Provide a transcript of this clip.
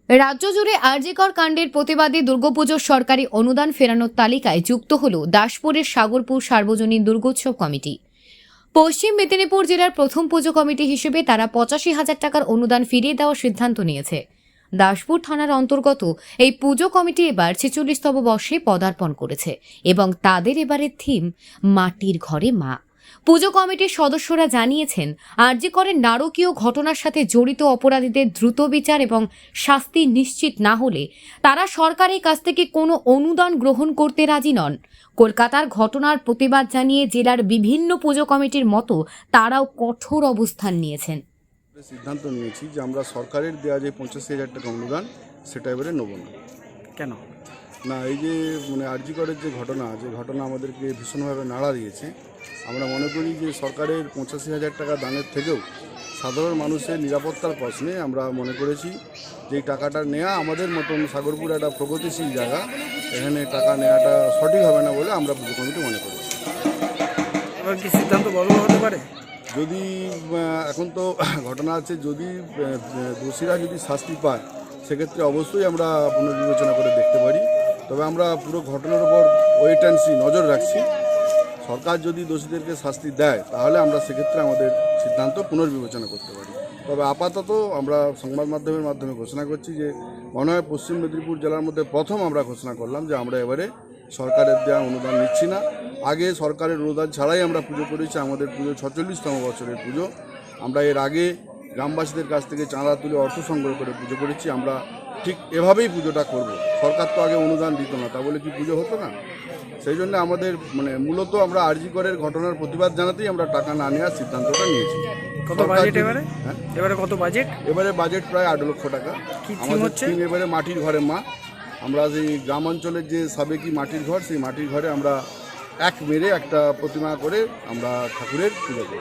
রাজ্য জুড়ে আরজিকর কাণ্ডের প্রতিবাদে দুর্গাপুজোর সরকারি অনুদান ফেরানোর তালিকায় যুক্ত হল দাসপুরের সাগরপুর সার্বজনীন দুর্গোৎসব কমিটি। পশ্চিম মেদিনীপুর জেলার প্রথম পুজো কমিটি হিসেবে তারা 85,000 টাকার অনুদান ফিরিয়ে দেওয়ার সিদ্ধান্ত নিয়েছে। দাসপুর থানার অন্তর্গত এই পুজো কমিটি এবার 46তম বর্ষে পদার্পণ করেছে এবং তাদের এবারের থিম মাটির ঘরে মা। পুজো কমিটির সদস্যরা জানিয়েছেন, আরজিকরের নারকীয় ঘটনার সাথে জড়িত অপরাধীদের দ্রুত বিচার এবং শাস্তি নিশ্চিত না হলে তারা সরকারের কাছ থেকে কোনো অনুদান গ্রহণ করতে রাজি নন। কলকাতার ঘটনার প্রতিবাদ জানিয়ে জেলার বিভিন্ন পুজো কমিটির মতো তারাও কঠোর অবস্থান নিয়েছেন। সিদ্ধান্ত নিয়েছি যে আমরা সরকারের দেওয়া যে 85,000 টাকা অনুদান সেটা এবারে নেব না। কেন না, এই যে আরজিকরের যে ঘটনা আমাদেরকে ভীষণভাবে নাড়া দিয়েছে। আমরা মনে করি যে সরকারের 85,000 টাকা দানের থেকেও সাধারণ মানুষের নিরাপত্তার প্রশ্নে আমরা মনে করেছি যে এই টাকাটা নেওয়া আমাদের মতন সাগরপুর একটা প্রগতিশীল জায়গা, এখানে টাকা নেওয়াটা সঠিক হবে না বলে আমরা পুজো কমিটি মনে করেছি। এবার কি সিদ্ধান্ত বদল হতে পারে? যদি এখন তো ঘটনা আছে, যদি দোষীরা যদি শাস্তি পায় সেক্ষেত্রে অবশ্যই আমরা পুনর্বিবেচনা করে দেখতে পারি। তবে আমরা পুরো ঘটনার উপর ওয়েট অ্যান্ড সি নজর রাখছি। সরকার যদি দোষীদেরকে শাস্তি দেয় তাহলে আমরা সেক্ষেত্রে আমাদের সিদ্ধান্ত পুনর্বিবেচনা করতে পারি। তবে আপাতত আমরা সংবাদ মাধ্যমের মাধ্যমে ঘোষণা করছি যে মনে হয় পশ্চিম মেদিনীপুর জেলার মধ্যে প্রথম আমরা ঘোষণা করলাম যে আমরা এবারে সরকারের দেওয়া অনুদান নিচ্ছি না। আগে সরকারের অনুদান ছাড়াই আমরা পুজো করেছি। আমাদের পুজো 46তম বছরের পুজো। আমরা এর আগে গ্রামবাসীদের কাছ থেকে চাঁদা তুলে অর্থ সংগ্রহ করে পুজো করেছি। আমরা ঠিক এভাবেই পুজোটা করব। সরকার তো আগে অনুদান দিত না, তা বলে কি পুজো হতো না? সেই জন্য আমাদের মূলত আমরা আরজিকরের ঘটনার প্রতিবাদ জানাতেই আমরা টাকা না নেওয়ার সিদ্ধান্তটা নিয়েছি। কত বাজেট এবারে? এবারে কত বাজেট? এবারে বাজেট প্রায় 8 লক্ষ টাকা। আমাদের থিম এবারে মাটির ঘরে মা। আমরা সেই গ্রাম অঞ্চলের যে সাবেকি মাটির ঘর, সেই মাটির ঘরে আমরা এক মেরে একটা প্রতিমা করে আমরা ঠাকুরের পুজো করি।